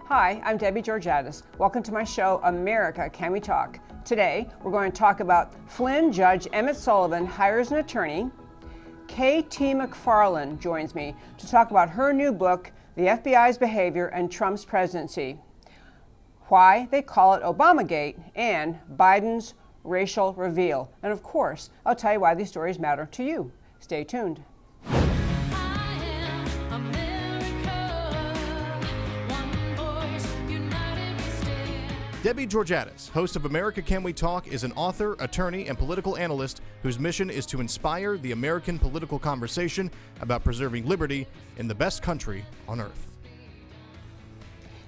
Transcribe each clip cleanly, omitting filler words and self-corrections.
Hi, I'm Debbie Georgatos. Welcome to my show, America, Can We Talk? Today, we're going to talk about Flynn Judge Emmet Sullivan hires an attorney. K.T. McFarland joins me to talk about her new book, The FBI's Behavior and Trump's Presidency, why they call it ObamaGate, and Biden's racial reveal. And of course, I'll tell you why these stories matter to you. Stay tuned. Debbie Georgatos, host of America Can We Talk, is an author, attorney, and political analyst whose mission is to inspire the American political conversation about preserving liberty in the best country on earth.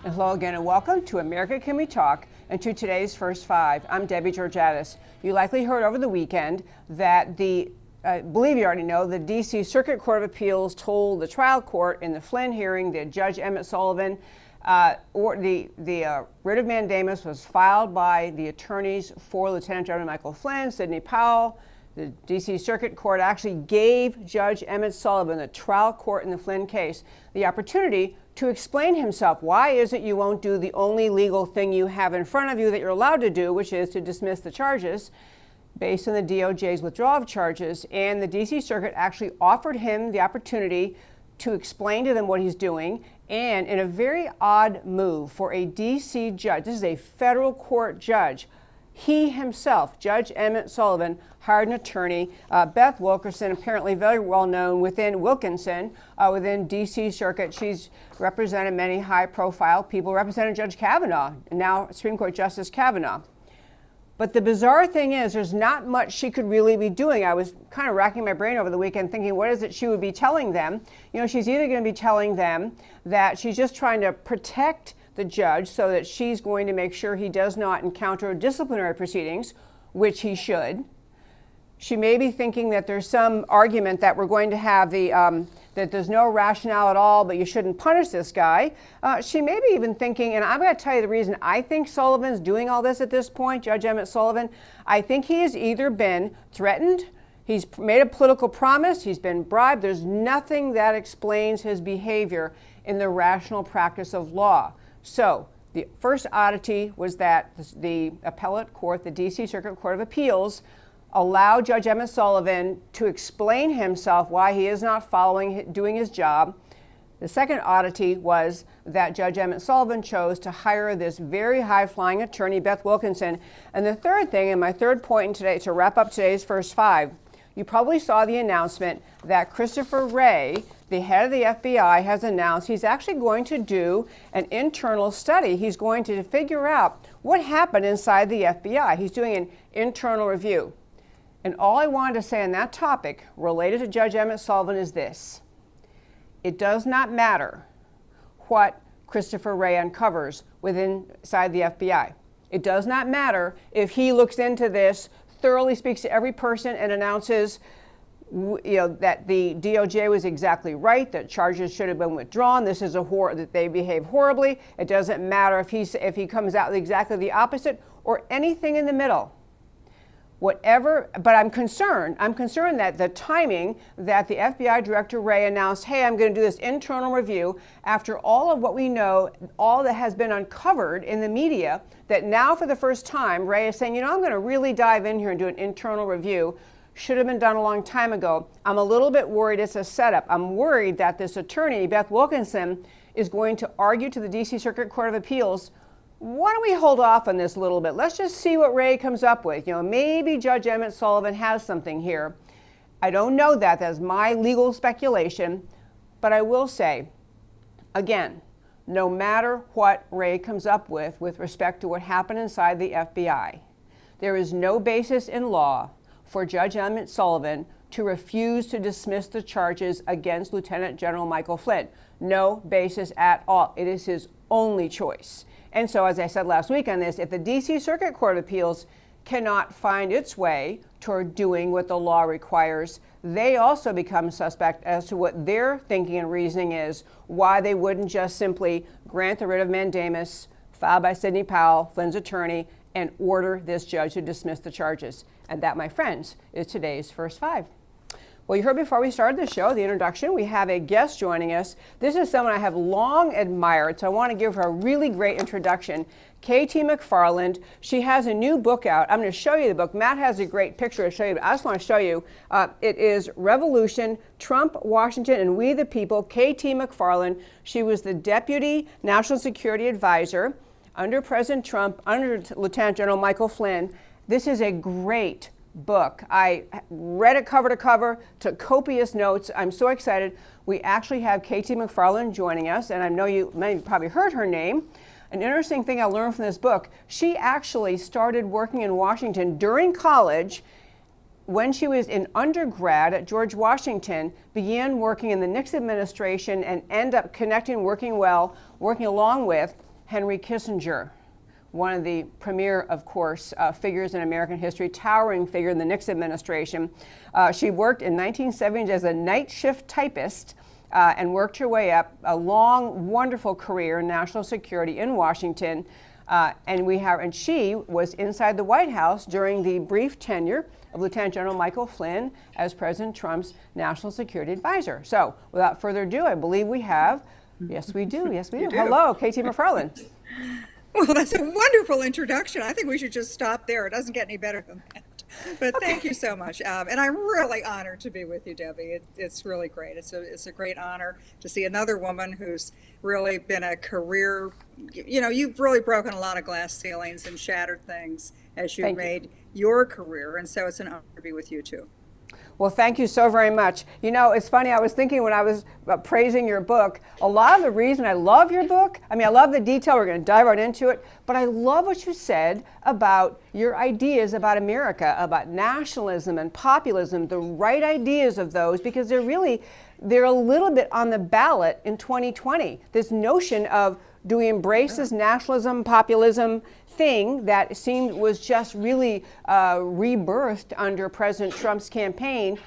And hello again and welcome to America Can We Talk and to today's First Five. I'm Debbie Georgatos. You likely heard over the weekend that I believe you already know, the D.C. Circuit Court of Appeals told the trial court in the Flynn hearing that Judge Emmet Sullivan the writ of mandamus was filed by the attorneys for Lieutenant General Michael Flynn, Sidney Powell. The D.C. Circuit Court actually gave Judge Emmet Sullivan, the trial court in the Flynn case, the opportunity to explain himself. Why is it you won't do the only legal thing you have in front of you that you're allowed to do, which is to dismiss the charges based on the DOJ's withdrawal of charges? And the D.C. Circuit actually offered him the opportunity to explain to them what he's doing. And in a very odd move for a D.C. judge, this is a federal court judge, he himself, Judge Emmet Sullivan, hired an attorney, Beth Wilkerson, apparently very well known within D.C. Circuit. She's represented many high-profile people, represented Judge Kavanaugh, and now Supreme Court Justice Kavanaugh. But the bizarre thing is, there's not much she could really be doing. I was kind of racking my brain over the weekend thinking, what is it she would be telling them? You know, she's either going to be telling them that she's just trying to protect the judge so that she's going to make sure he does not encounter disciplinary proceedings, which he should. She may be thinking that there's some argument that we're going to have that there's no rationale at all, but you shouldn't punish this guy. She may be even thinking, and I'm going to tell you the reason I think Sullivan's doing all this at this point, Judge Emmet Sullivan. I think he has either been threatened, he's made a political promise, he's been bribed. There's nothing that explains his behavior in the rational practice of law. So the first oddity was that the appellate court, the D.C. Circuit Court of Appeals, allowed Judge Emmet Sullivan to explain himself why he is not doing his job. The second oddity was that Judge Emmet Sullivan chose to hire this very high-flying attorney, Beth Wilkinson. And the third thing, and my third point today, to wrap up today's First Five, you probably saw the announcement that Christopher Wray, the head of the FBI, has announced he's actually going to do an internal study. He's going to figure out what happened inside the FBI. He's doing an internal review. And all I wanted to say on that topic related to Judge Emmet Sullivan is this. It does not matter what Christopher Wray uncovers inside the FBI. It does not matter if he looks into this, thoroughly speaks to every person and announces that the DOJ was exactly right, that charges should have been withdrawn, this is that they behave horribly. It doesn't matter if he comes out exactly the opposite or anything in the middle. Whatever, but I'm concerned that the timing that the FBI Director Wray announced, hey, I'm going to do this internal review, after all of what we know, all that has been uncovered in the media, that now for the first time, Wray is saying, I'm going to really dive in here and do an internal review, should have been done a long time ago. I'm a little bit worried it's a setup. I'm worried that this attorney, Beth Wilkinson, is going to argue to the D.C. Circuit Court of Appeals, why don't we hold off on this a little bit? Let's just see what Wray comes up with. Maybe Judge Emmet Sullivan has something here. I don't know that. That's my legal speculation. But I will say, again, no matter what Wray comes up with respect to what happened inside the FBI, there is no basis in law for Judge Emmet Sullivan to refuse to dismiss the charges against Lieutenant General Michael Flynn. No basis at all. It is his only choice. And so, as I said last week on this, if the D.C. Circuit Court of Appeals cannot find its way toward doing what the law requires, they also become suspect as to what their thinking and reasoning is, why they wouldn't just simply grant the writ of mandamus filed by Sidney Powell, Flynn's attorney, and order this judge to dismiss the charges. And that, my friends, is today's First Five. Well, you heard before we started the show, the introduction, we have a guest joining us. This is someone I have long admired, so I want to give her a really great introduction. K.T. McFarland. She has a new book out. I'm going to show you the book. Matt has a great picture to show you, but I just want to show you. It is Revolution, Trump, Washington, and We the People. K.T. McFarland. She was the Deputy National Security Advisor under President Trump, under Lieutenant General Michael Flynn. This is a great book. I read it cover to cover, took copious notes. I'm so excited. We actually have K.T. McFarland joining us, and I know many of you probably heard her name. An interesting thing I learned from this book, she actually started working in Washington during college. When she was in undergrad at George Washington, began working in the Nixon administration and ended up working along with Henry Kissinger, one of the premier, of course, figures in American history, towering figure in the Nixon administration. She worked in 1970s as a night shift typist and worked her way up a long, wonderful career in national security in Washington. And she was inside the White House during the brief tenure of Lieutenant General Michael Flynn as President Trump's national security advisor. So without further ado, I believe we have, yes we do. Hello, K.T. McFarland. Well, that's a wonderful introduction. I think we should just stop there. It doesn't get any better than that. But thank you so much. And I'm really honored to be with you, Debbie. It's really great. It's a great honor to see another woman who's really been a career, you've really broken a lot of glass ceilings and shattered things as you've made your career. And so it's an honor to be with you too. Well, thank you so very much. It's funny, I was thinking when I was praising your book, a lot of the reason I love your book, I love the detail, we're going to dive right into it, but I love what you said about your ideas about America, about nationalism and populism, the right ideas of those, because they're a little bit on the ballot in 2020. This notion of, do we embrace this nationalism, populism thing that was just really rebirthed under President Trump's campaign,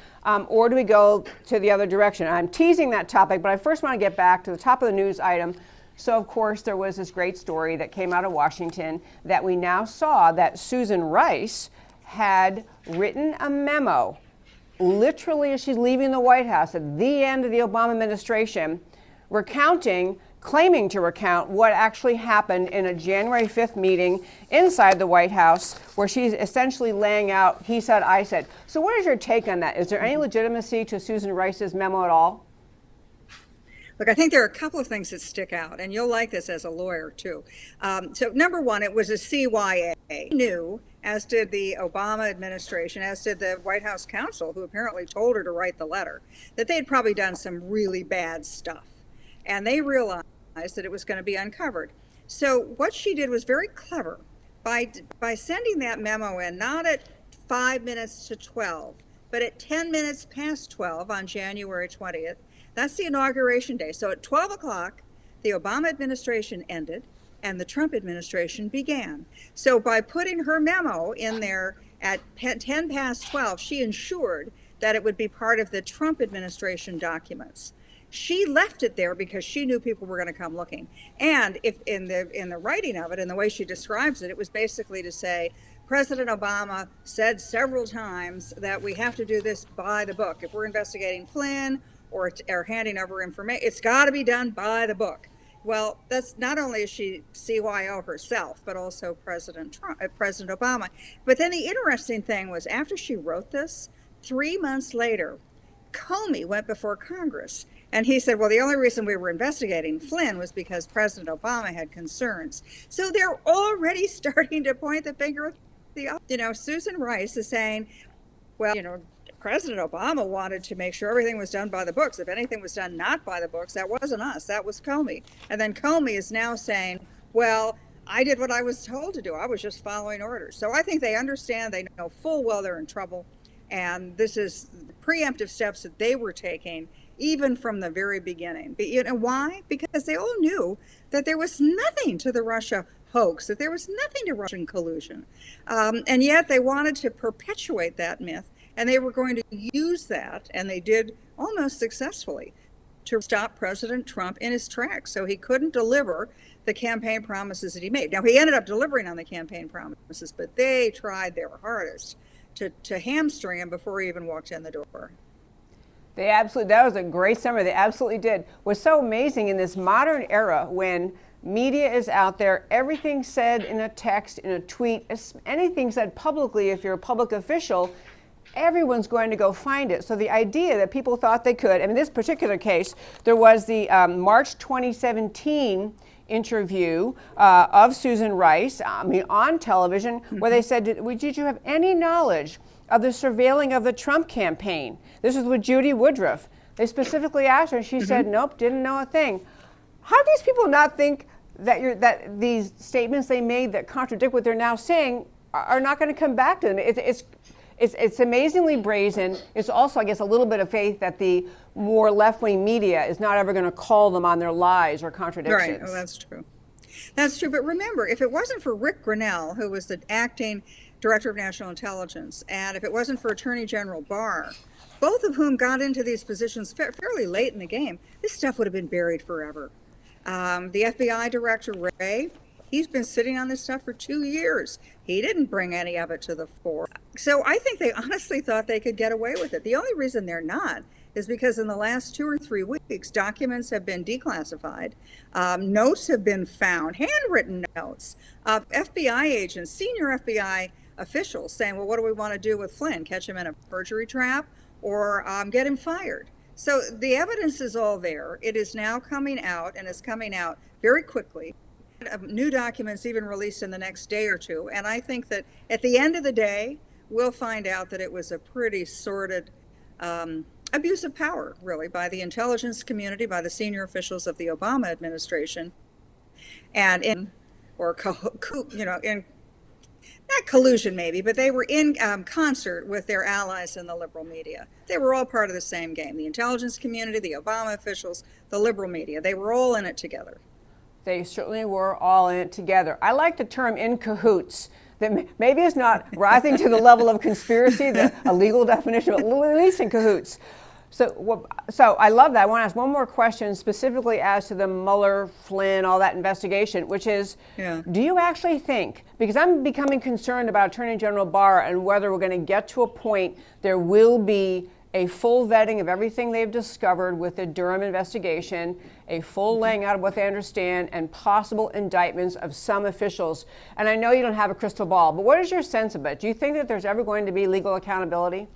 or do we go to the other direction? I'm teasing that topic, but I first want to get back to the top of the news item. So, of course, there was this great story that came out of Washington that we now saw that Susan Rice had written a memo, literally as she's leaving the White House at the end of the Obama administration, claiming to recount what actually happened in a January 5th meeting inside the White House, where she's essentially laying out he said, I said. So what is your take on that? Is there any legitimacy to Susan Rice's memo at all? Look, I think there are a couple of things that stick out, and you'll like this as a lawyer too. So number one, it was a CYA. Knew, as did the Obama administration, as did the White House counsel, who apparently told her to write the letter, that they'd probably done some really bad stuff. And they realized that it was going to be uncovered. So what she did was very clever. By sending that memo in, not at 5 minutes to 12, but at 10 minutes past 12 on January 20th, that's the inauguration day. So at 12 o'clock, the Obama administration ended and the Trump administration began. So by putting her memo in there at 10 past 12, she ensured that it would be part of the Trump administration documents. She left it there because she knew people were going to come looking. And if in the writing of it, and the way she describes it, it was basically to say, President Obama said several times that we have to do this by the book. If we're investigating Flynn or handing over information, it's got to be done by the book. Well, that's not only is she CYO herself, but also President Obama. But then the interesting thing was, after she wrote this, 3 months later, Comey went before Congress. And he said, well, the only reason we were investigating Flynn was because President Obama had concerns. So they're already starting to point the finger at Susan Rice is saying, well, President Obama wanted to make sure everything was done by the books. If anything was done not by the books, that wasn't us, that was Comey. And then Comey is now saying, well, I did what I was told to do. I was just following orders. So I think they understand, they know full well they're in trouble. And this is the preemptive steps that they were taking even from the very beginning. But why? Because they all knew that there was nothing to the Russia hoax, that there was nothing to Russian collusion. And yet they wanted to perpetuate that myth, and they were going to use that, and they did almost successfully, to stop President Trump in his tracks. So he couldn't deliver the campaign promises that he made. Now, he ended up delivering on the campaign promises, but they tried their hardest to hamstring him before he even walked in the door. That was a great summary. They absolutely did. What's so amazing in this modern era when media is out there, everything said in a text, in a tweet, anything said publicly, if you're a public official, everyone's going to go find it. So the idea that people thought they could, in this particular case, there was the March 2017 interview of Susan Rice, on television, where they said, did you have any knowledge of the surveilling of the Trump campaign? This was with Judy Woodruff. They specifically asked her, and she said, nope, didn't know a thing. How do these people not think that these statements they made that contradict what they're now saying are not going to come back to them? It's amazingly brazen. It's also, I guess, a little bit of faith that the more left-wing media is not ever going to call them on their lies or contradictions. Right. Oh, that's true. That's true. But remember, if it wasn't for Rick Grinnell, who was the acting Director of National Intelligence, and if it wasn't for Attorney General Barr, both of whom got into these positions fairly late in the game, this stuff would have been buried forever. The FBI Director, Wray, he's been sitting on this stuff for 2 years. He didn't bring any of it to the fore. So I think they honestly thought they could get away with it. The only reason they're not is because in the last 2 or 3 weeks, documents have been declassified, notes have been found, handwritten notes of FBI agents, senior FBI officials saying, well, what do we want to do with Flynn? Catch him in a perjury trap or get him fired? So the evidence is all there. It is now coming out, and it's coming out very quickly. New documents even released in the next day or two. And I think that at the end of the day, we'll find out that it was a pretty sordid abuse of power, really, by the intelligence community, by the senior officials of the Obama administration, and in not collusion maybe, but they were in concert with their allies in the liberal media. They were all part of the same game. The intelligence community, the Obama officials, the liberal media, they were all in it together. They certainly were all in it together. I like the term in cahoots. That maybe it's not rising to the level of conspiracy, a legal definition, but at least in cahoots. So I love that. I want to ask one more question specifically as to the Mueller, Flynn, all that investigation, which is, do you actually think, because I'm becoming concerned about Attorney General Barr and whether we're going to get to a point there will be a full vetting of everything they've discovered with the Durham investigation, a full laying out of what they understand, and possible indictments of some officials. And I know you don't have a crystal ball, but what is your sense of it? Do you think that there's ever going to be legal accountability?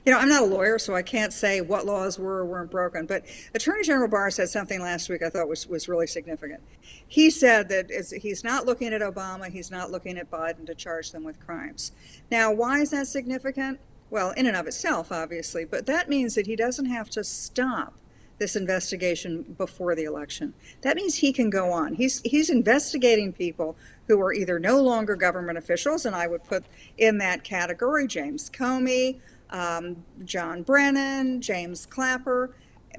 I'm not a lawyer, so I can't say what laws were or weren't broken. But Attorney General Barr said something last week I thought was really significant. He said that he's not looking at Obama, he's not looking at Biden to charge them with crimes. Now, why is that significant? Well, in and of itself, obviously, but that means that he doesn't have to stop this investigation before the election. That means he can go on. He's investigating people who are either no longer government officials, and I would put in that category James Comey, John Brennan, James Clapper.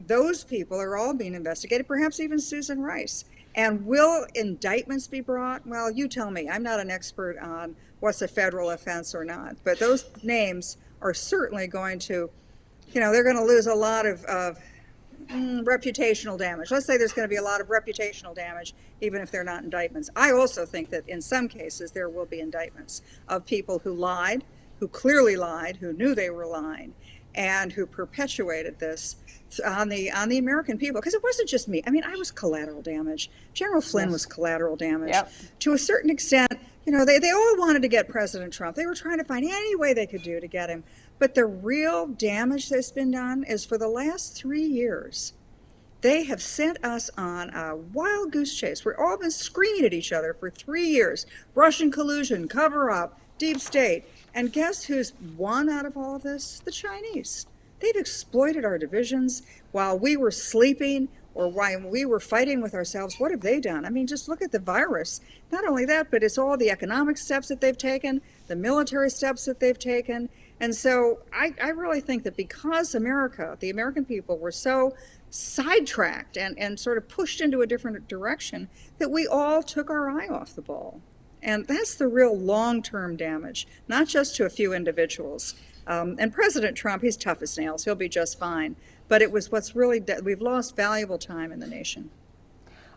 Those people are all being investigated, perhaps even Susan Rice. And will indictments be brought? Well, you tell me. I'm not an expert on what's a federal offense or not, but those names are certainly going to, they're going to lose a lot of reputational damage. Let's say there's going to be a lot of reputational damage, even if they're not indictments. I also think that in some cases there will be indictments of people who lied, who clearly lied, who knew they were lying, and who perpetuated this on the American people. Because it wasn't just me. I was collateral damage. General Flynn was collateral damage. Yep. To a certain extent, they all wanted to get President Trump. They were trying to find any way they could do to get him. But the real damage that's been done is for the last 3 years, they have sent us on a wild goose chase. We've all been screaming at each other for 3 years. Russian collusion, cover up, deep state. And guess who's won out of all of this? The Chinese. They've exploited our divisions while we were sleeping or while we were fighting with ourselves. What have they done? Just look at the virus. Not only that, but it's all the economic steps that they've taken, the military steps that they've taken. And so I really think that because the American people were so sidetracked and sort of pushed into a different direction, that we all took our eye off the ball. And that's the real long-term damage, not just to a few individuals. And President Trump, he's tough as nails. He'll be just fine. But it was we've lost valuable time in the nation.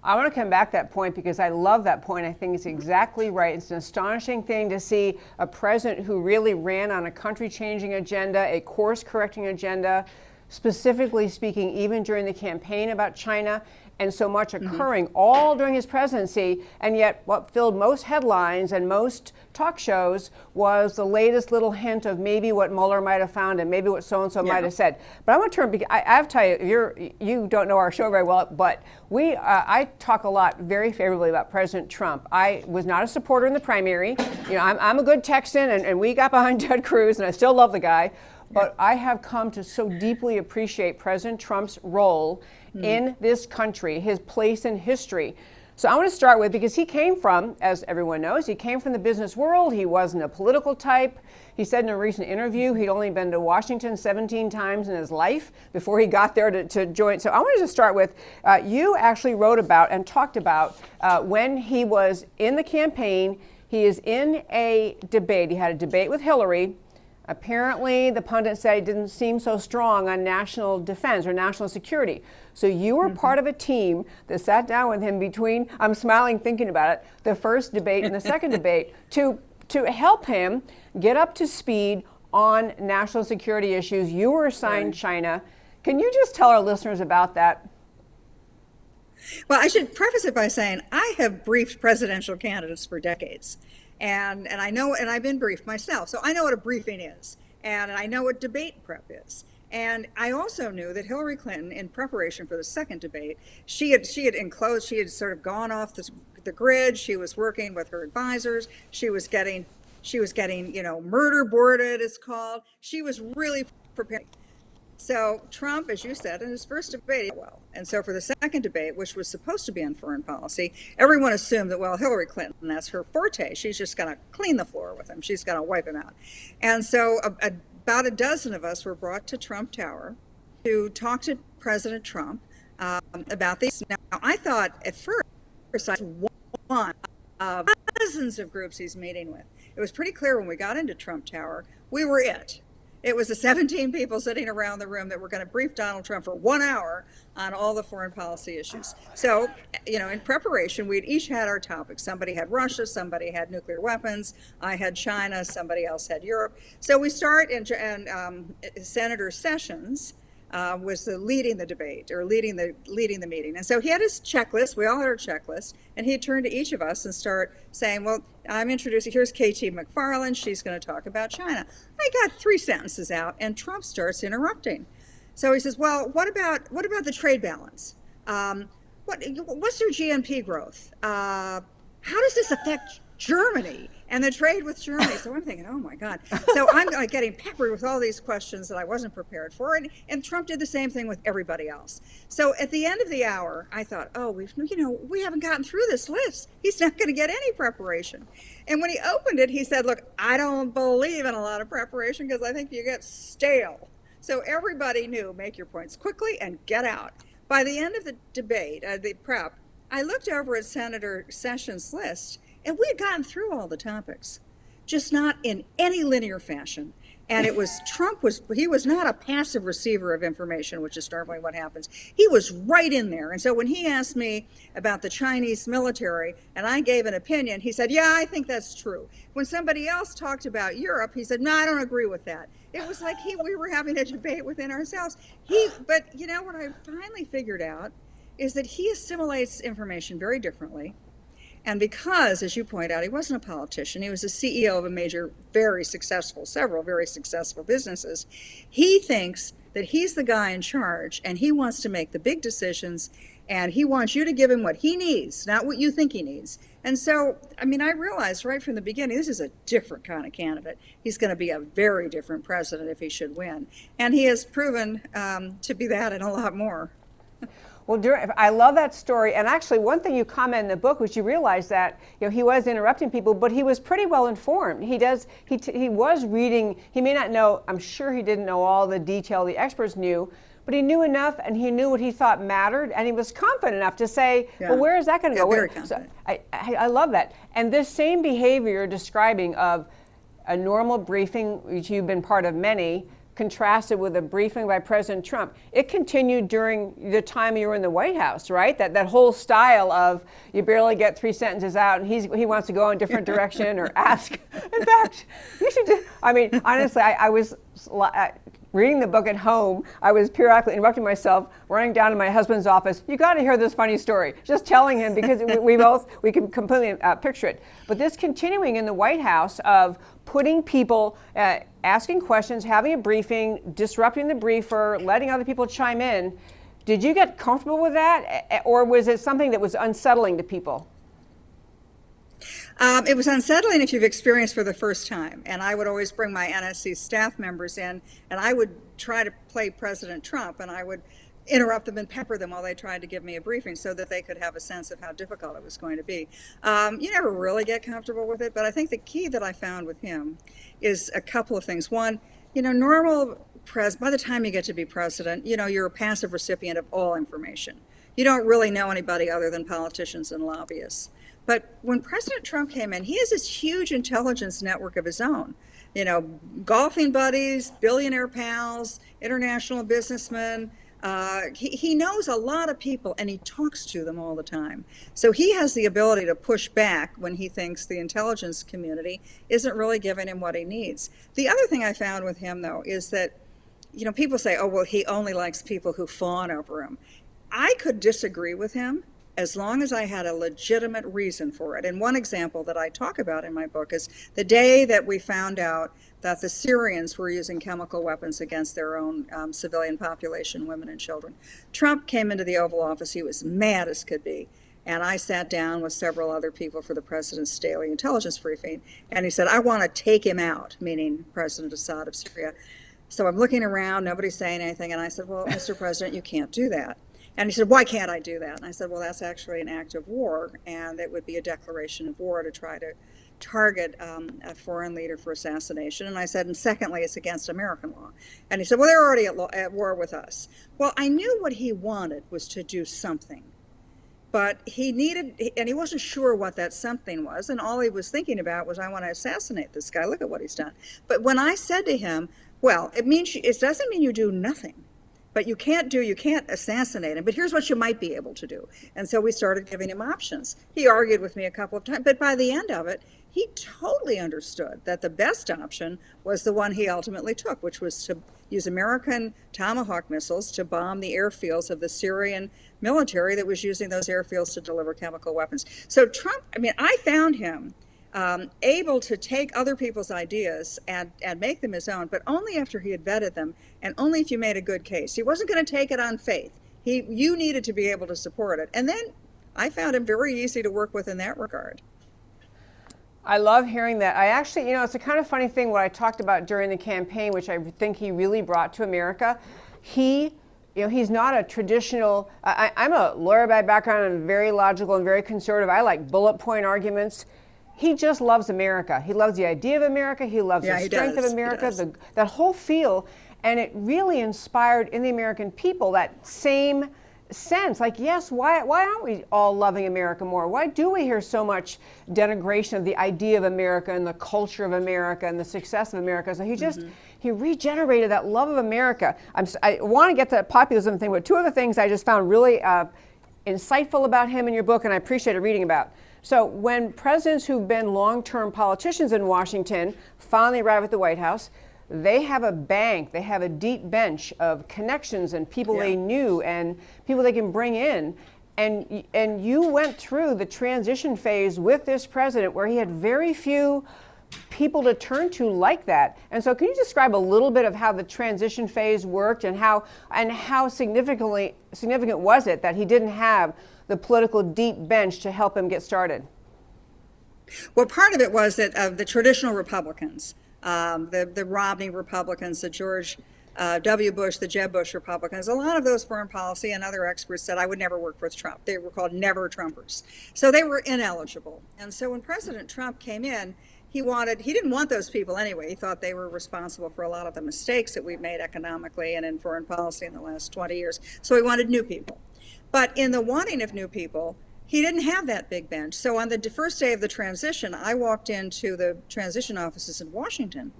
I want to come back to that point because I love that point. I think it's exactly right. It's an astonishing thing to see a president who really ran on a country-changing agenda, a course-correcting agenda, specifically speaking even during the campaign about China, and so much occurring all during his presidency, and yet what filled most headlines and most talk shows was the latest little hint of maybe what Mueller might have found and maybe what so-and-so might have said. But I want to turn, I have to tell you, you don't know our show very well, but I talk a lot very favorably about President Trump. I was not a supporter in the primary. I'm a good Texan, and we got behind Ted Cruz, and I still love the guy. But I have come to so deeply appreciate President Trump's role in this country, his place in history. So I want to start with, because he came from, as everyone knows, he came from the business world. He wasn't a political type. He said in a recent interview he'd only been to Washington 17 times in his life before he got there to join. So I wanted to start with, you actually wrote about and talked about when he was in the campaign. He is in a debate. He had a debate with Hillary. Apparently, the pundit said he didn't seem so strong on national defense or national security. So you were part of a team that sat down with him between, I'm smiling thinking about it, the first debate and the second debate to help him get up to speed on national security issues. You were assigned China. Can you just tell our listeners about that? Well, I should preface it by saying I have briefed presidential candidates for decades. And I know, and I've been briefed myself, so I know what a briefing is, and I know what debate prep is. And I also knew that Hillary Clinton, in preparation for the second debate, she had sort of gone off the grid. She was working with her advisors. She was getting, murder boarded, it's called. She was really preparing. So Trump, as you said, in his first debate, well, and so for the second debate, which was supposed to be on foreign policy, everyone assumed that, well, Hillary Clinton, that's her forte. She's just going to clean the floor with him. She's going to wipe him out. And so about a dozen of us were brought to Trump Tower to talk to President Trump about these. Now, I thought at first I was one of dozens of groups he's meeting with. It was pretty clear when we got into Trump Tower, we were it. It was the 17 people sitting around the room that were going to brief Donald Trump for 1 hour on all the foreign policy issues. So, in preparation, we'd each had our topics. Somebody had Russia, somebody had nuclear weapons, I had China, somebody else had Europe. So we start, and Senator Sessions was leading the debate, or leading the meeting. And so he had his checklist. We all had our checklist, and he'd turn to each of us and start saying, well, I'm introducing, here's KT McFarland. She's going to talk about China. I got 3 sentences out, and Trump starts interrupting. So he says, well, what about the trade balance? What's their GNP growth? How does this affect Germany and the trade with Germany? So I'm thinking, oh my God. So I'm getting peppered with all these questions that I wasn't prepared for. And Trump did the same thing with everybody else. So at the end of the hour, I thought, oh, we haven't gotten through this list. He's not going to get any preparation. And when he opened it, he said, look, I don't believe in a lot of preparation because I think you get stale. So everybody knew, make your points quickly and get out. By the end of the debate, the prep, I looked over at Senator Sessions' list, and we had gotten through all the topics, just not in any linear fashion. And it was, he was not a passive receiver of information, which is normally what happens. He was right in there. And so when he asked me about the Chinese military, and I gave an opinion, he said, yeah, I think that's true. When somebody else talked about Europe, he said, no, I don't agree with that. It was like we were having a debate within ourselves. But what I finally figured out is that he assimilates information very differently. And because, as you point out, he wasn't a politician, he was a CEO of several very successful businesses, he thinks that he's the guy in charge and he wants to make the big decisions and he wants you to give him what he needs, not what you think he needs. And so, I realized right from the beginning, this is a different kind of candidate. He's going to be a very different president if he should win. And he has proven to be that and a lot more. Well, I love that story. And actually, one thing you comment in the book was you realize that he was interrupting people, but he was pretty well informed. He was reading. He may not know. I'm sure he didn't know all the detail the experts knew, but he knew enough, and he knew what he thought mattered, and he was confident enough to say, "Well, where is that going to go?" Very confident. So I love that. And this same behavior you're describing of a normal briefing, which you've been part of many, contrasted with a briefing by President Trump. It continued during the time you were in the White House, right? That whole style of you barely get 3 sentences out and he wants to go in a different direction or ask. In fact, you should honestly, reading the book at home, I was periodically interrupting myself, running down to my husband's office. You got to hear this funny story. Just telling him, because we can completely picture it. But this continuing in the White House of putting people, asking questions, having a briefing, disrupting the briefer, letting other people chime in. Did you get comfortable with that, or was it something that was unsettling to people? It was unsettling if you've experienced for the first time. And I would always bring my NSC staff members in, and I would try to play President Trump, and I would interrupt them and pepper them while they tried to give me a briefing so that they could have a sense of how difficult it was going to be. You never really get comfortable with it, but I think the key that I found with him is a couple of things. One, by the time you get to be president, you're a passive recipient of all information. You don't really know anybody other than politicians and lobbyists. But when President Trump came in, he has this huge intelligence network of his own. Golfing buddies, billionaire pals, international businessmen. He knows a lot of people, and he talks to them all the time. So he has the ability to push back when he thinks the intelligence community isn't really giving him what he needs. The other thing I found with him, though, is that, people say, oh, well, he only likes people who fawn over him. I could disagree with him as long as I had a legitimate reason for it. And one example that I talk about in my book is the day that we found out that the Syrians were using chemical weapons against their own civilian population, women and children. Trump came into the Oval Office. He was mad as could be. And I sat down with several other people for the president's daily intelligence briefing. And he said, I want to take him out, meaning President Assad of Syria. So I'm looking around, nobody's saying anything. And I said, well, Mr. President, you can't do that. And he said, why can't I do that? And I said, well, that's actually an act of war, and it would be a declaration of war to try to target a foreign leader for assassination. And I said, and secondly, it's against American law. And he said, well, they're already at war with us. Well, I knew what he wanted was to do something. But he wasn't sure what that something was, and all he was thinking about was, I want to assassinate this guy. Look at what he's done. But when I said to him, well, it doesn't mean you do nothing. But you can't assassinate him, but here's what you might be able to do. And so we started giving him options. He argued with me a couple of times, but by the end of it, he totally understood that the best option was the one he ultimately took, which was to use American Tomahawk missiles to bomb the airfields of the Syrian military that was using those airfields to deliver chemical weapons. So Trump, I found him able to take other people's ideas and make them his own, but only after he had vetted them and only if you made a good case. He wasn't going to take it on faith. You needed to be able to support it. And then I found him very easy to work with in that regard. I love hearing that. I actually, it's a kind of funny thing what I talked about during the campaign, which I think he really brought to America. He's not a traditional, I'm a lawyer by background and very logical and very conservative. I like bullet point arguments. He just loves America. He loves the idea of America. He loves the strength of America, that whole feel. And it really inspired in the American people that same sense. Like, yes, why aren't we all loving America more? Why do we hear so much denigration of the idea of America and the culture of America and the success of America? So he regenerated that love of America. I want to get to that populism thing, but two other things I just found really insightful about him in your book, and I appreciated reading about. So when presidents who've been long-term politicians in Washington finally arrive at the White House, they have a bank, they have a deep bench of connections and people they knew and people they can bring in. And you went through the transition phase with this president where he had very few people to turn to like that. And so can you describe a little bit of how the transition phase worked and how significant was it that he didn't have the political deep bench to help him get started? Well, part of it was that the traditional Republicans, the Romney Republicans, the George W. Bush, the Jeb Bush Republicans, a lot of those foreign policy and other experts said I would never work with Trump. They were called never Trumpers. So they were ineligible. And so when President Trump came in, he didn't want those people anyway. He thought they were responsible for a lot of the mistakes that we've made economically and in foreign policy in the last 20 years. So he wanted new people. But in the wanting of new people, he didn't have that big bench. So on the first day of the transition, I walked into the transition offices in Washington,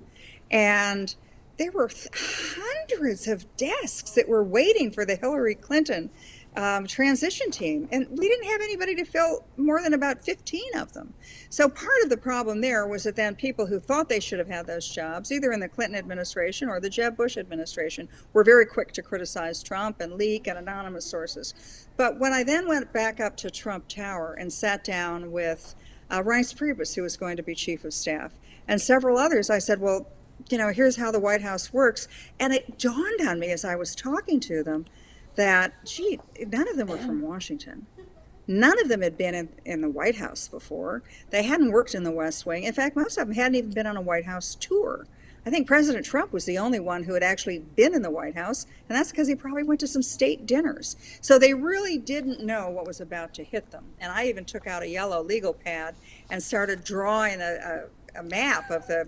and there were hundreds of desks that were waiting for the Hillary Clinton transition team, and we didn't have anybody to fill more than about 15 of them. So part of the problem there was that then people who thought they should have had those jobs, either in the Clinton administration or the Jeb Bush administration, were very quick to criticize Trump and leak and anonymous sources. But when I then went back up to Trump Tower and sat down with Reince Priebus, who was going to be chief of staff, and several others, I said, well, here's how the White House works. And it dawned on me as I was talking to them that, gee, none of them were from Washington. None of them had been in the White House before. They hadn't worked in the West Wing. In fact, most of them hadn't even been on a White House tour. I think President Trump was the only one who had actually been in the White House, and that's because he probably went to some state dinners. So they really didn't know what was about to hit them. And I even took out a yellow legal pad and started drawing a map of the,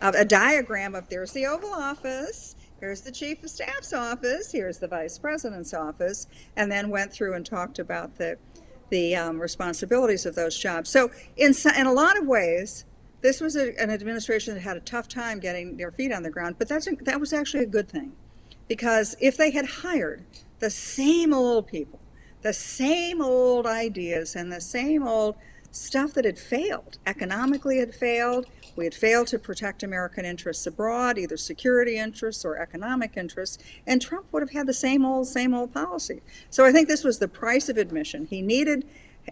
of a diagram of there's the Oval Office, here's the Chief of Staff's office, here's the Vice President's office, and then went through and talked about the responsibilities of those jobs. So in a lot of ways, this was an administration that had a tough time getting their feet on the ground, but that was actually a good thing. Because if they had hired the same old people, the same old ideas, and the same old stuff that had failed, economically had failed, we had failed to protect American interests abroad, either security interests or economic interests, and Trump would have had the same old policy. So I think this was the price of admission. He needed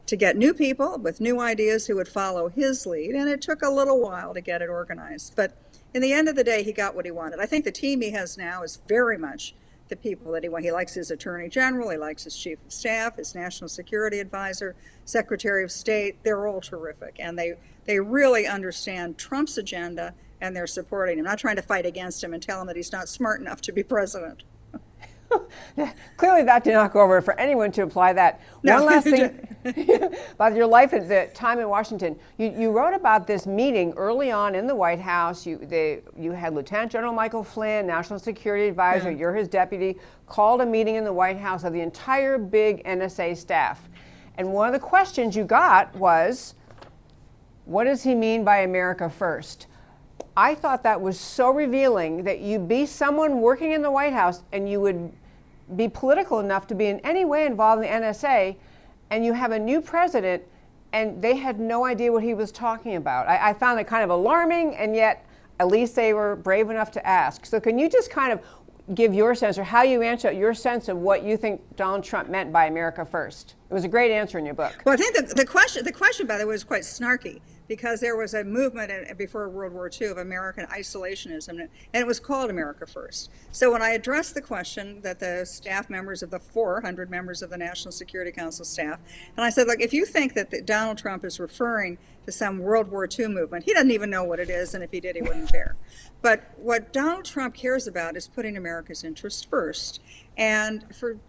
to get new people with new ideas who would follow his lead, and it took a little while to get it organized. But in the end of the day, he got what he wanted. I think the team he has now is very much the people that he wants. He likes his attorney general, he likes his chief of staff, his national security advisor, secretary of state. They're all terrific, and they really understand Trump's agenda, and they're supporting him. Not trying to fight against him and tell him that he's not smart enough to be president. Clearly that did not go over for anyone to apply that. No. One last thing about your life at the time in Washington. You wrote about this meeting early on in the White House. You had Lieutenant General Michael Flynn, National Security Advisor, you're his deputy, called a meeting in the White House of the entire big NSA staff. And one of the questions you got was, what does he mean by America first? I thought that was so revealing that you be someone working in the White House and you would be political enough to be in any way involved in the NSA, and you have a new president and they had no idea what he was talking about. I found it kind of alarming, and yet at least they were brave enough to ask. So can you just kind of give your sense, or how you answer your sense of what you think Donald Trump meant by America first? It was a great answer in your book. Well, I think the question, by the way, was quite snarky, because there was a movement before World War II of American isolationism, and it was called America First. So when I addressed the question that the staff members of the 400 members of the National Security Council staff, and I said, look, if you think that Donald Trump is referring to some World War II movement, he doesn't even know what it is, and if he did, he wouldn't care. But what Donald Trump cares about is putting America's interests first. And for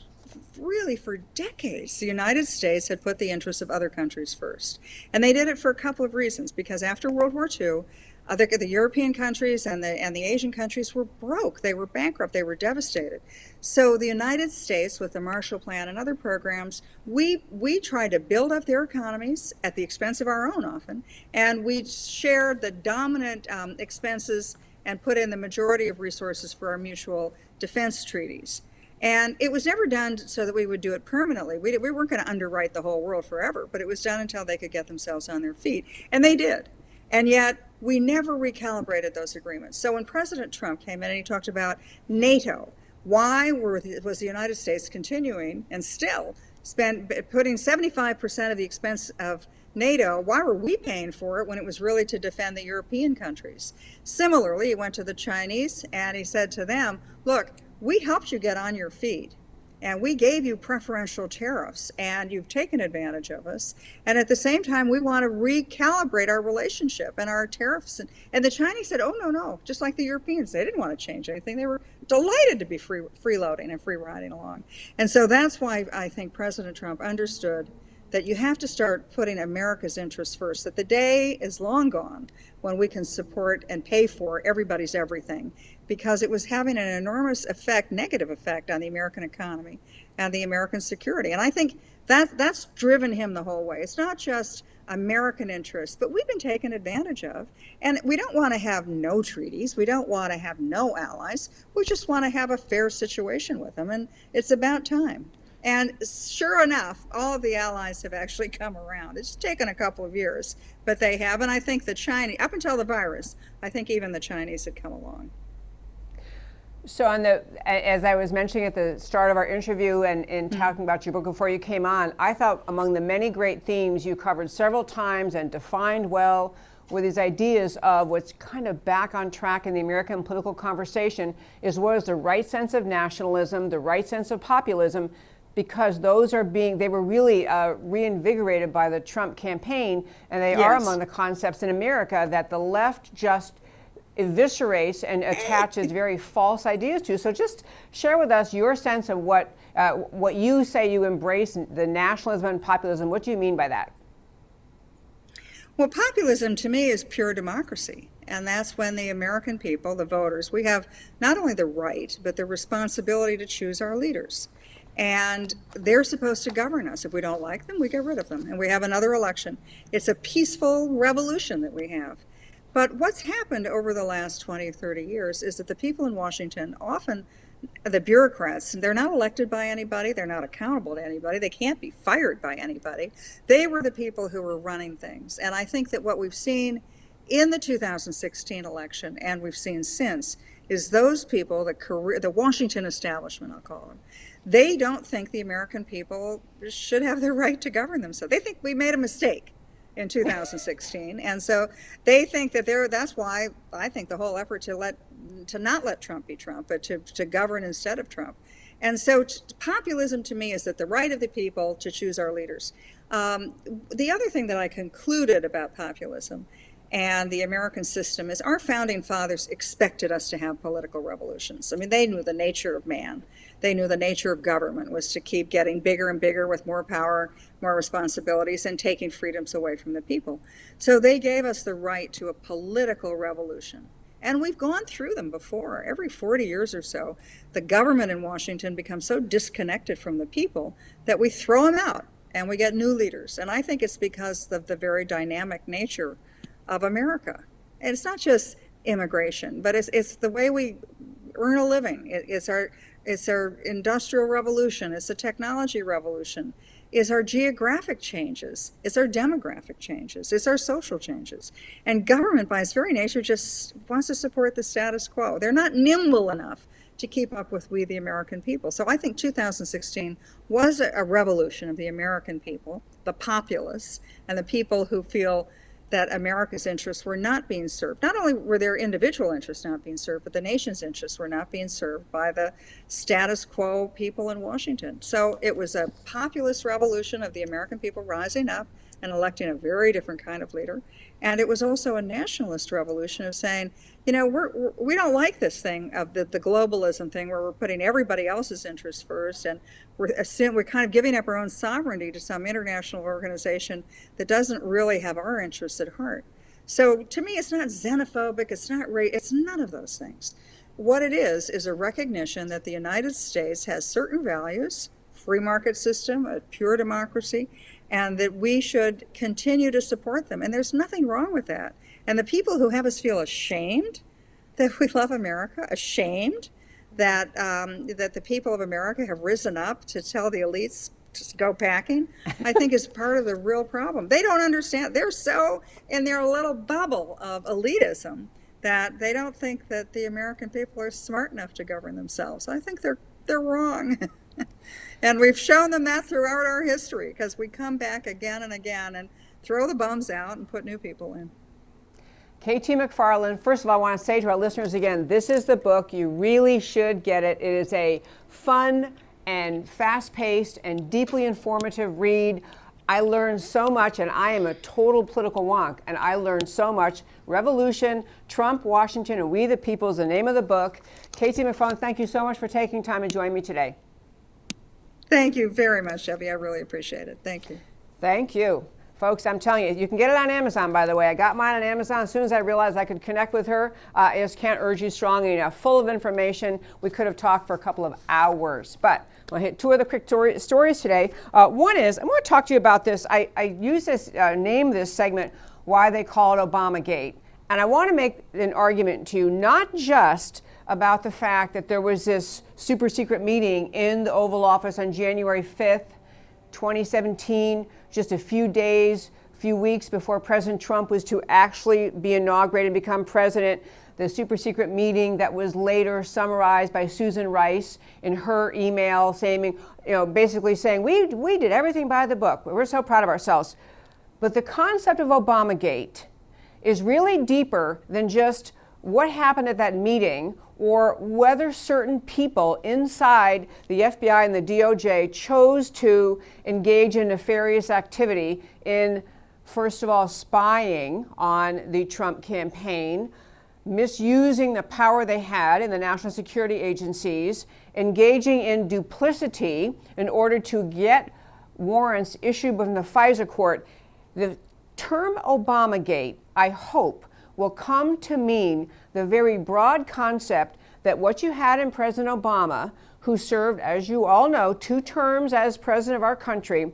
decades, the United States had put the interests of other countries first. And they did it for a couple of reasons, because after World War II, the European countries and the Asian countries were broke. They were bankrupt. They were devastated. So the United States, with the Marshall Plan and other programs, we tried to build up their economies at the expense of our own often, and we shared the dominant expenses and put in the majority of resources for our mutual defense treaties. And it was never done so that we would do it permanently. We weren't going to underwrite the whole world forever, but it was done until they could get themselves on their feet. And they did. And yet, we never recalibrated those agreements. So when President Trump came in and he talked about NATO, why was the United States continuing and still putting 75% of the expense of NATO, why were we paying for it when it was really to defend the European countries? Similarly, he went to the Chinese and he said to them, look, we helped you get on your feet, and we gave you preferential tariffs, and you've taken advantage of us. And at the same time, we want to recalibrate our relationship and our tariffs. And the Chinese said, oh, no, just like the Europeans. They didn't want to change anything. They were delighted to be freeloading and free riding along. And so that's why I think President Trump understood that you have to start putting America's interests first, that the day is long gone when we can support and pay for everybody's everything, because it was having an enormous effect, negative effect, on the American economy and the American security. And I think that's driven him the whole way. It's not just American interests, but we've been taken advantage of. And we don't want to have no treaties. We don't want to have no allies. We just want to have a fair situation with them. And it's about time. And sure enough, all of the allies have actually come around. It's taken a couple of years, but they have. And I think the Chinese, up until the virus, I think even the Chinese had come along. So as I was mentioning at the start of our interview and in talking about your book before you came on, I thought among the many great themes you covered several times and defined well were these ideas of what's kind of back on track in the American political conversation is what is the right sense of nationalism, the right sense of populism, because those are they were really reinvigorated by the Trump campaign, and they are among the concepts in America that the left just eviscerates and attaches very false ideas to. So just share with us your sense of what you say you embrace, the nationalism and populism. What do you mean by that? Well, populism to me is pure democracy. And that's when the American people, the voters, we have not only the right, but the responsibility to choose our leaders. And they're supposed to govern us. If we don't like them, we get rid of them. And we have another election. It's a peaceful revolution that we have. But what's happened over the last 20, 30 years is that the people in Washington, often the bureaucrats, they're not elected by anybody, they're not accountable to anybody, they can't be fired by anybody. They were the people who were running things. And I think that what we've seen in the 2016 election, and we've seen since, is those people, the Washington establishment, I'll call them, they don't think the American people should have the right to govern themselves. They think we made a mistake in 2016, and so they think that that's why I think the whole effort to not let Trump be Trump, but to govern instead of Trump. And so populism to me is that the right of the people to choose our leaders. The other thing that I concluded about populism and the American system is our founding fathers expected us to have political revolutions. I mean, they knew the nature of man. They knew the nature of government was to keep getting bigger and bigger with more power, more responsibilities, and taking freedoms away from the people. So they gave us the right to a political revolution. And we've gone through them before. Every 40 years or so, the government in Washington becomes so disconnected from the people that we throw them out and we get new leaders. And I think it's because of the very dynamic nature of America. And it's not just immigration, but it's the way we earn a living. It's our industrial revolution. It's a technology revolution. It's our geographic changes. It's our demographic changes. It's our social changes. And government, by its very nature, just wants to support the status quo. They're not nimble enough to keep up with we, the American people. So I think 2016 was a revolution of the American people, the populace, and the people who feel that America's interests were not being served. Not only were their individual interests not being served, but the nation's interests were not being served by the status quo people in Washington. So it was a populist revolution of the American people rising up and electing a very different kind of leader. And it was also a nationalist revolution of saying, you know, we don't like this thing of the globalism thing where we're putting everybody else's interests first, and we're kind of giving up our own sovereignty to some international organization that doesn't really have our interests at heart. So to me, it's not xenophobic, it's none of those things. What it is a recognition that the United States has certain values, free market system, a pure democracy, and that we should continue to support them. And there's nothing wrong with that. And the people who have us feel ashamed that we love America, ashamed that that the people of America have risen up to tell the elites to go packing, I think is part of the real problem. They don't understand. They're so in their little bubble of elitism that they don't think that the American people are smart enough to govern themselves. I think they're wrong. And we've shown them that throughout our history, because we come back again and again and throw the bums out and put new people in. KT McFarland, first of all, I want to say to our listeners again, this is the book. You really should get it. It is a fun and fast-paced and deeply informative read. I learned so much, and I am a total political wonk, and I learned so much. Revolution, Trump, Washington, and We the People is the name of the book. KT McFarland, thank you so much for taking time and joining me today. Thank you very much, Debbie. I really appreciate it. Thank you. Thank you. Folks, I'm telling you, you can get it on Amazon, by the way. I got mine on Amazon as soon as I realized I could connect with her. I just can't urge you strongly enough. Full of information. We could have talked for a couple of hours. But I'll hit two other quick stories today. One is, I want to talk to you about this. I use this, name this segment, Why They Call It ObamaGate. And I want to make an argument to you, not just about the fact that there was this super secret meeting in the Oval Office on January 5th, 2017, just a few weeks before President Trump was to actually be inaugurated and become president. The super secret meeting that was later summarized by Susan Rice in her email saying, basically saying, we did everything by the book. We're so proud of ourselves. But the concept of ObamaGate is really deeper than just what happened at that meeting or whether certain people inside the FBI and the DOJ chose to engage in nefarious activity in, first of all, spying on the Trump campaign, misusing the power they had in the national security agencies, engaging in duplicity in order to get warrants issued from the FISA court. The term ObamaGate, I hope, will come to mean the very broad concept that what you had in President Obama, who served, as you all know, 2 terms as president of our country,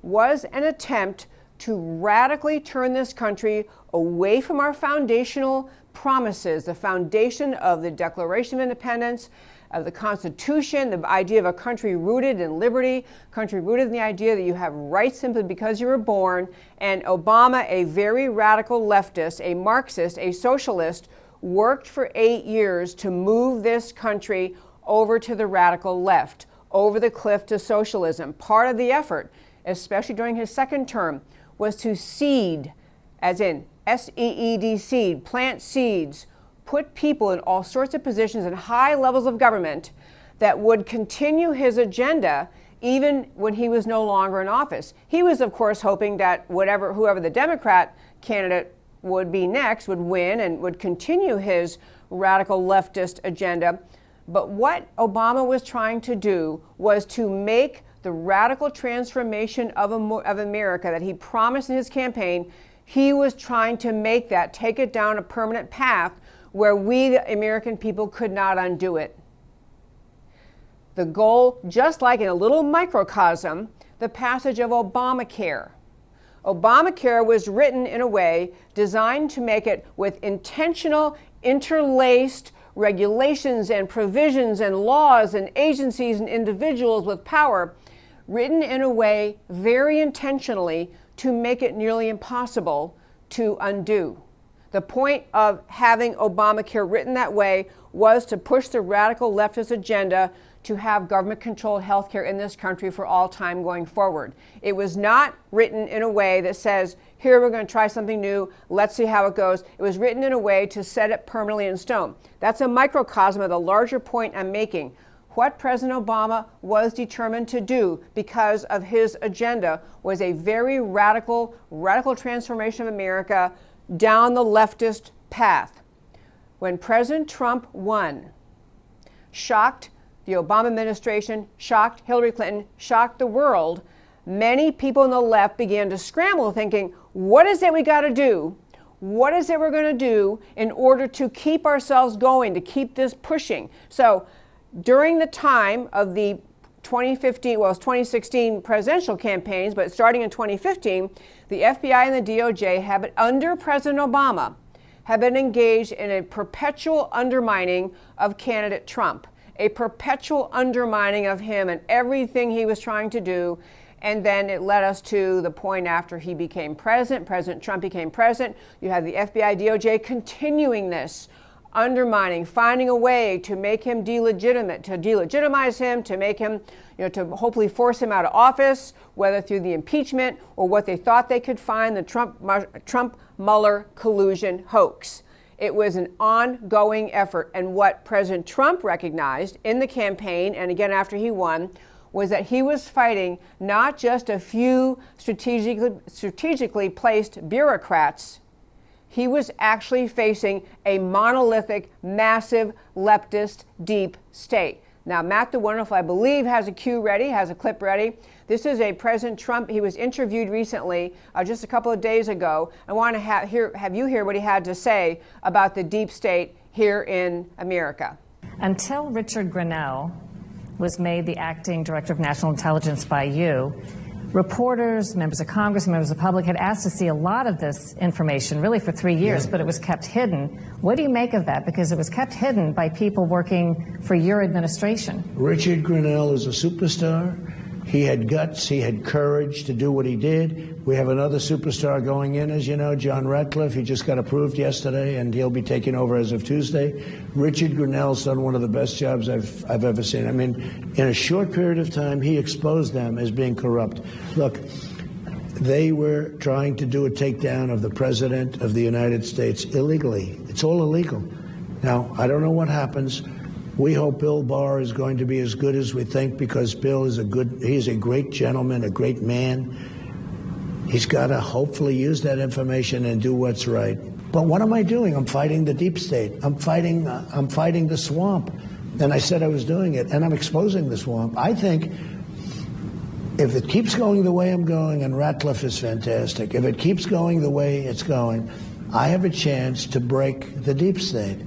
was an attempt to radically turn this country away from our foundational promises, the foundation of the Declaration of Independence, of the Constitution, the idea of a country rooted in liberty, country rooted in the idea that you have rights simply because you were born. And Obama, a very radical leftist, a Marxist, a socialist, worked for 8 years to move this country over to the radical left, over the cliff to socialism. Part of the effort, especially during his second term, was to seed, as in S-E-E-D, seed, plant seeds, put people in all sorts of positions in high levels of government that would continue his agenda even when he was no longer in office. He was, of course, hoping that whoever the Democrat candidate would be next would win and would continue his radical leftist agenda. But what Obama was trying to do was to make the radical transformation of America that he promised in his campaign. He was trying to make that, take it down a permanent path where we, the American people, could not undo it. The goal, just like in a little microcosm, the passage of Obamacare. Obamacare was written in a way designed to make it with intentional, interlaced regulations and provisions and laws and agencies and individuals with power, written in a way very intentionally to make it nearly impossible to undo. The point of having Obamacare written that way was to push the radical leftist agenda to have government-controlled health care in this country for all time going forward. It was not written in a way that says, here, we're going to try something new, let's see how it goes. It was written in a way to set it permanently in stone. That's a microcosm of the larger point I'm making. What President Obama was determined to do because of his agenda was a very radical transformation of America down the leftist path. When President Trump won, shocked the Obama administration, shocked Hillary Clinton, shocked the world, many people on the left began to scramble thinking, what is it we got to do? What is it we're going to do in order to keep ourselves going, to keep this pushing? So during the time of the 2016 presidential campaigns, but starting in 2015, the FBI and the DOJ have been, under President Obama, have been engaged in a perpetual undermining of candidate Trump, a perpetual undermining of him and everything he was trying to do. And then it led us to the point after he became president, President Trump became president. You have the FBI, DOJ continuing this, undermining, finding a way to make him delegitimate, to delegitimize him, to make him, to hopefully force him out of office, whether through the impeachment or what they thought they could find, the Trump-Mueller collusion hoax. It was an ongoing effort. And what President Trump recognized in the campaign, and again after he won, was that he was fighting not just a few strategically placed bureaucrats. He was actually facing a monolithic, massive, leftist, deep state. Now, Matt the Wonderful, I believe, has a cue ready, has a clip ready. This is a President Trump. He was interviewed recently, just a couple of days ago. I want to have you hear what he had to say about the deep state here in America. Until Richard Grenell was made the acting director of national intelligence by you, reporters, members of Congress, members of the public had asked to see a lot of this information really for 3 years, but it was kept hidden. What do you make of that? Because it was kept hidden by people working for your administration. Richard Grenell is a superstar. He had guts, he had courage to do what he did. We have another superstar going in, as you know, John Ratcliffe. He just got approved yesterday, and he'll be taking over as of Tuesday. Richard Grenell's done one of the best jobs I've ever seen. I mean, in a short period of time, he exposed them as being corrupt. Look, they were trying to do a takedown of the President of the United States illegally. It's all illegal. Now, I don't know what happens. We hope Bill Barr is going to be as good as we think, because Bill is he's a great gentleman, a great man. He's got to hopefully use that information and do what's right. But what am I doing? I'm fighting the deep state. I'm fighting the swamp. And I said I was doing it, and I'm exposing the swamp. I think if it keeps going the way I'm going, and Ratcliffe is fantastic, if it keeps going the way it's going, I have a chance to break the deep state.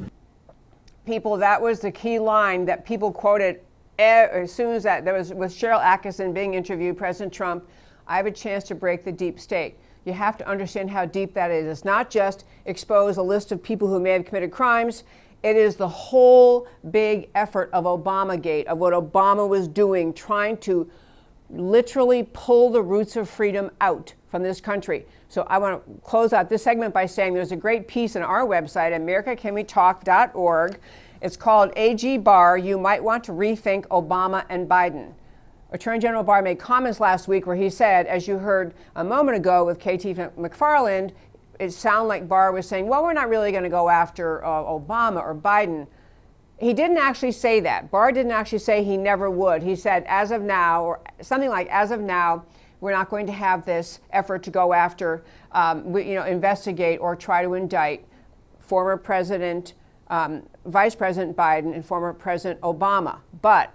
People, that was the key line that people quoted as soon as that was with Cheryl Atkinson being interviewed, President Trump. I have a chance to break the deep state. You have to understand how deep that is. It's not just expose a list of people who may have committed crimes. It is the whole big effort of ObamaGate, of what Obama was doing, trying to literally pull the roots of freedom out from this country. So I want to close out this segment by saying there's a great piece on our website, americacanwetalk.org. It's called AG Barr, You Might Want to Rethink Obama and Biden. Attorney General Barr made comments last week where he said, as you heard a moment ago with KT McFarland, it sounded like Barr was saying, well, we're not really going to go after Obama or Biden. He didn't actually say that. Barr didn't actually say he never would. He said, as of now, or something like, as of now, we're not going to have this effort to go after, investigate or try to indict former President, Vice President Biden and former President Obama. But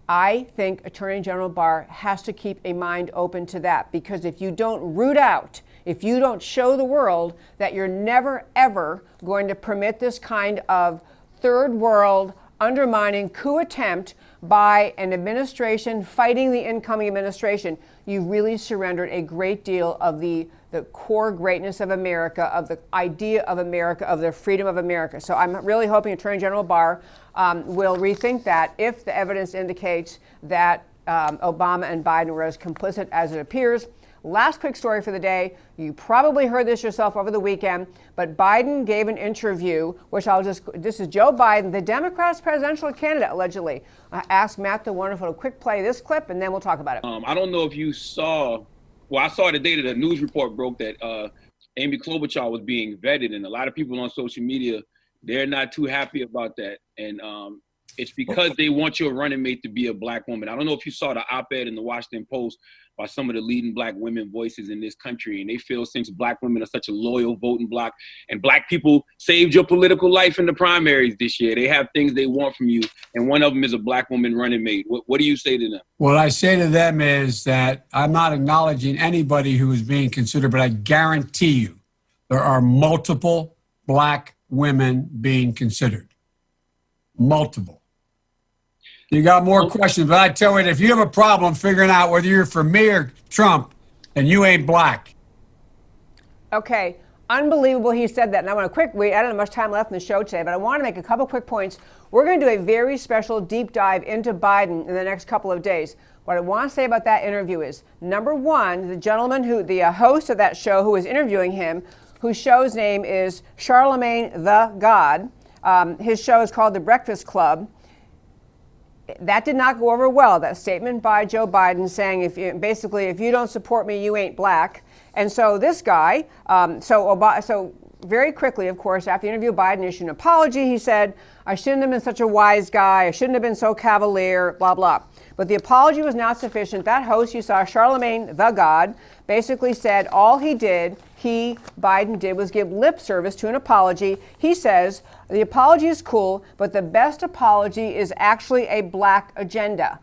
I think Attorney General Barr has to keep a mind open to that, because if you don't root out, if you don't show the world that you're never, ever going to permit this kind of third world undermining coup attempt by an administration fighting the incoming administration, you've really surrendered a great deal of the core greatness of America, of the idea of America, of the freedom of America. So I'm really hoping Attorney General Barr will rethink that if the evidence indicates that Obama and Biden were as complicit as it appears. Last quick story for the day. You probably heard this yourself over the weekend, but Biden gave an interview, which this is Joe Biden, the Democrats' presidential candidate, allegedly. I asked Matt the Wonderful to quick play this clip, and then we'll talk about it. I don't know if you saw, I saw the day that the news report broke that Amy Klobuchar was being vetted, and a lot of people on social media, they're not too happy about that. And it's because they want your running mate to be a black woman. I don't know if you saw the op-ed in the Washington Post by some of the leading black women voices in this country. And they feel, since black women are such a loyal voting bloc and black people saved your political life in the primaries this year, they have things they want from you. And one of them is a black woman running mate. What do you say to them? What I say to them is that I'm not acknowledging anybody who is being considered, but I guarantee you there are multiple black women being considered. Multiple. You got more questions, but I tell you, if you have a problem figuring out whether you're for me or Trump, then you ain't black. Okay, unbelievable he said that. And I want to we don't have much time left in the show today, but I want to make a couple quick points. We're going to do a very special deep dive into Biden in the next couple of days. What I want to say about that interview is, number one, the gentleman the host of that show who was interviewing him, whose show's name is Charlemagne the God. His show is called The Breakfast Club. That did not go over well, that statement by Joe Biden saying, if you don't support me, you ain't black. And so this guy, so very quickly, of course, after the interview, Biden issued an apology. He said, I shouldn't have been such a wise guy. I shouldn't have been so cavalier, blah, blah. But the apology was not sufficient. That host you saw, Charlemagne the God, basically said all Biden did was give lip service to an apology. He says the apology is cool, but the best apology is actually a black agenda.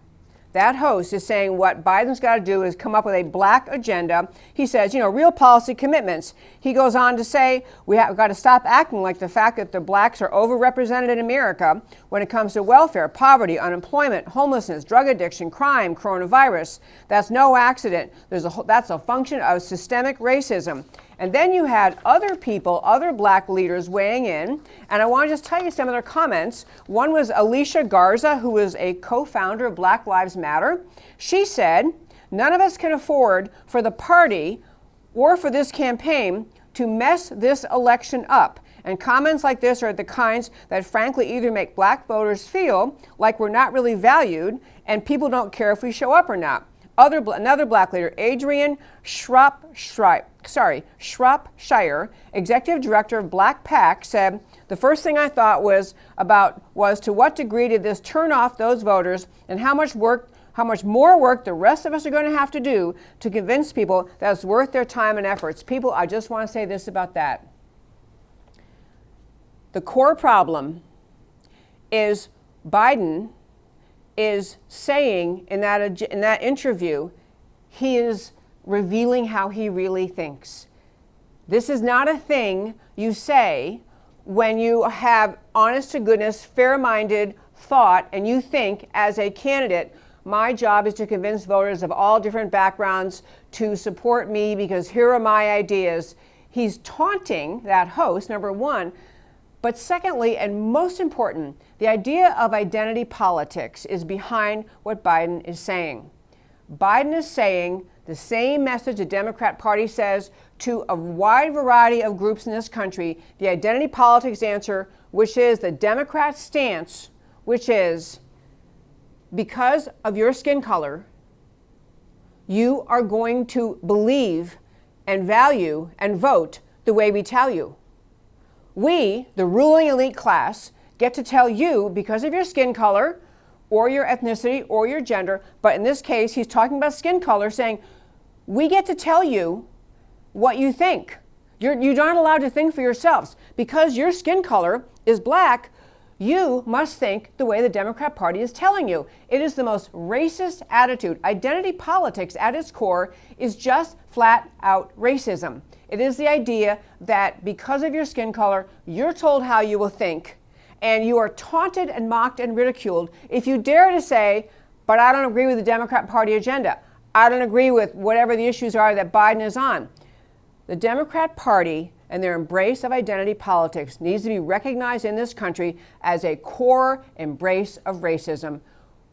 That host is saying what Biden's got to do is come up with a black agenda. He says, real policy commitments. He goes on to say we've got to stop acting like the fact that the blacks are overrepresented in America when it comes to welfare, poverty, unemployment, homelessness, drug addiction, crime, coronavirus. That's no accident. That's a function of systemic racism. And then you had other people, other black leaders weighing in. And I want to just tell you some of their comments. One was Alicia Garza, who is a co-founder of Black Lives Matter. She said, none of us can afford for the party or for this campaign to mess this election up. And comments like this are the kinds that frankly either make black voters feel like we're not really valued and people don't care if we show up or not. Another black leader, Adrian Shropshire, executive director of Black PAC, said, the first thing I thought was to what degree did this turn off those voters and how much more work the rest of us are going to have to do to convince people that it's worth their time and efforts. People, I just want to say this about that. The core problem is Biden is saying in that interview, he is revealing how he really thinks. This is not a thing you say when you have honest to goodness, fair-minded thought and you think as a candidate, my job is to convince voters of all different backgrounds to support me because here are my ideas. He's taunting that host, number one. But secondly, and most important, the idea of identity politics is behind what Biden is saying. Biden is saying the same message the Democrat Party says to a wide variety of groups in this country, the identity politics answer, which is the Democrat stance, which is because of your skin color, you are going to believe and value and vote the way we tell you. We, the ruling elite class, get to tell you because of your skin color or your ethnicity or your gender, but in this case, he's talking about skin color, saying, we get to tell you what you think. You're not allowed to think for yourselves. Because your skin color is black, you must think the way the Democrat Party is telling you. It is the most racist attitude. Identity politics at its core is just flat out racism. It is the idea that because of your skin color, you're told how you will think, and you are taunted and mocked and ridiculed if you dare to say, but I don't agree with the Democrat Party agenda. I don't agree with whatever the issues are that Biden is on. The Democrat Party and their embrace of identity politics needs to be recognized in this country as a core embrace of racism.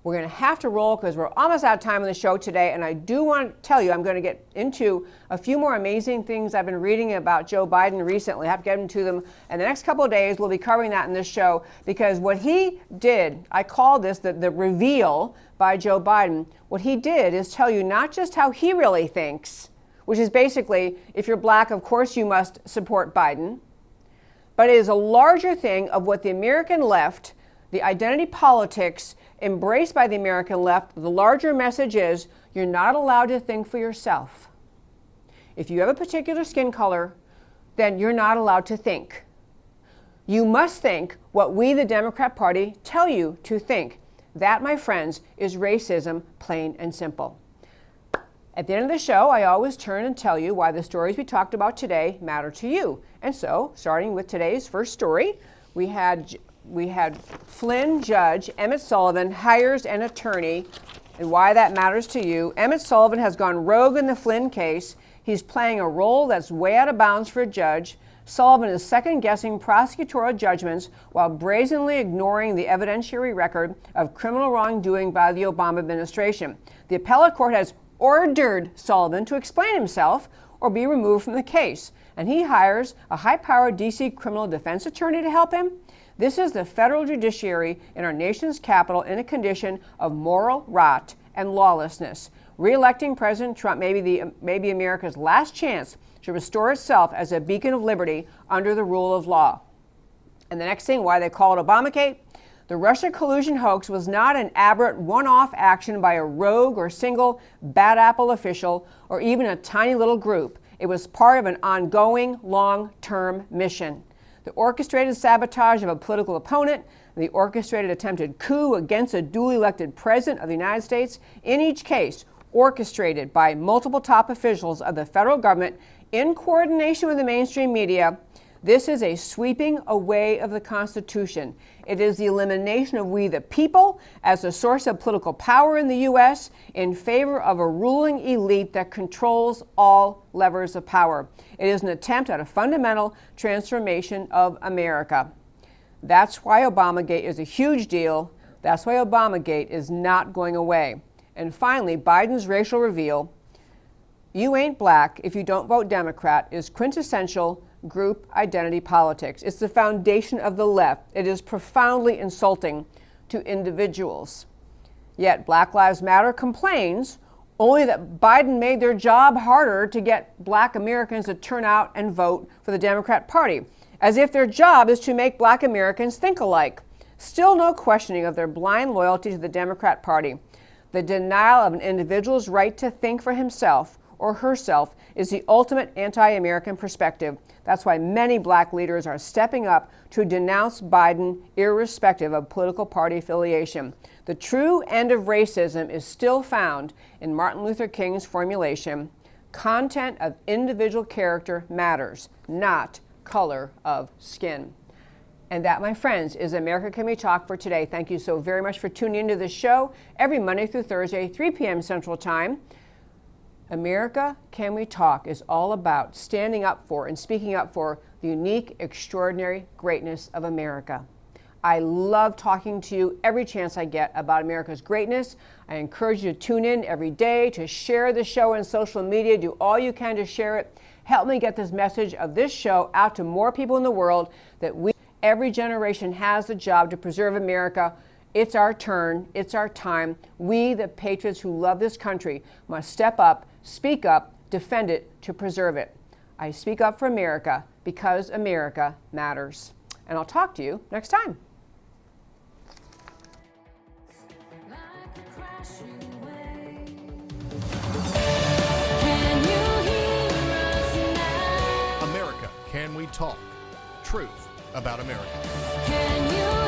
We're going to have to roll because we're almost out of time on the show today. And I do want to tell you, I'm going to get into a few more amazing things I've been reading about Joe Biden recently. I have to get into them in the next couple of days. We'll be covering that in this show because what he did, I call this the reveal by Joe Biden. What he did is tell you not just how he really thinks, which is basically, if you're black, of course you must support Biden, but it is a larger thing of what the American left, the identity politics embraced by the American left. The larger message is you're not allowed to think for yourself. If you have a particular skin color, then you're not allowed to think. You must think what we, the Democrat Party, tell you to think. That, my friends, is racism, plain and simple. At the end of the show, I always turn and tell you why the stories we talked about today matter to you. And so, starting with today's first story, we had Flynn judge Emmet Sullivan hires an attorney, and why that matters to you. Emmet Sullivan has gone rogue in the Flynn case. He's playing a role that's way out of bounds for a judge. Sullivan is second-guessing prosecutorial judgments while brazenly ignoring the evidentiary record of criminal wrongdoing by the Obama administration. The appellate court has ordered Sullivan to explain himself or be removed from the case, and he hires a high-powered D.C. criminal defense attorney to help him. This is the federal judiciary in our nation's capital in a condition of moral rot and lawlessness. Re-electing President Trump may be America's last chance to restore itself as a beacon of liberty under the rule of law. And the next thing, why they call it ObamaGate, the Russia collusion hoax was not an aberrant one-off action by a rogue or single bad apple official or even a tiny little group. It was part of an ongoing, long-term mission. The orchestrated sabotage of a political opponent, the orchestrated attempted coup against a duly elected president of the United States, in each case orchestrated by multiple top officials of the federal government in coordination with the mainstream media. This is a sweeping away of the Constitution. It is the elimination of we the people as a source of political power in the U.S. in favor of a ruling elite that controls all levers of power. It is an attempt at a fundamental transformation of America. That's why ObamaGate is a huge deal. That's why ObamaGate is not going away. And finally, Biden's racial reveal, "You ain't black if you don't vote Democrat," is quintessential group identity politics. It's the foundation of the left. It is profoundly insulting to individuals. Yet Black Lives Matter complains only that Biden made their job harder to get black Americans to turn out and vote for the Democrat Party, as if their job is to make black Americans think alike. Still no questioning of their blind loyalty to the Democrat Party. The denial of an individual's right to think for himself or herself is the ultimate anti-American perspective. That's why many black leaders are stepping up to denounce Biden irrespective of political party affiliation. The true end of racism is still found in Martin Luther King's formulation: content of individual character matters, not color of skin. And that, my friends, is America Can We Talk for today. Thank you so very much for tuning into this show every Monday through Thursday, 3 p.m. Central Time. America Can We Talk is all about standing up for and speaking up for the unique, extraordinary greatness of America. I love talking to you every chance I get about America's greatness. I encourage you to tune in every day, to share the show on social media. Do all you can to share it. Help me get this message of this show out to more people in the world, that every generation has the job to preserve America. It's our turn. It's our time. We, the patriots who love this country, must step up, speak up, defend it, to preserve it. I speak up for America because America matters. And I'll talk to you next time. America Can We Talk? Truth about America. Can you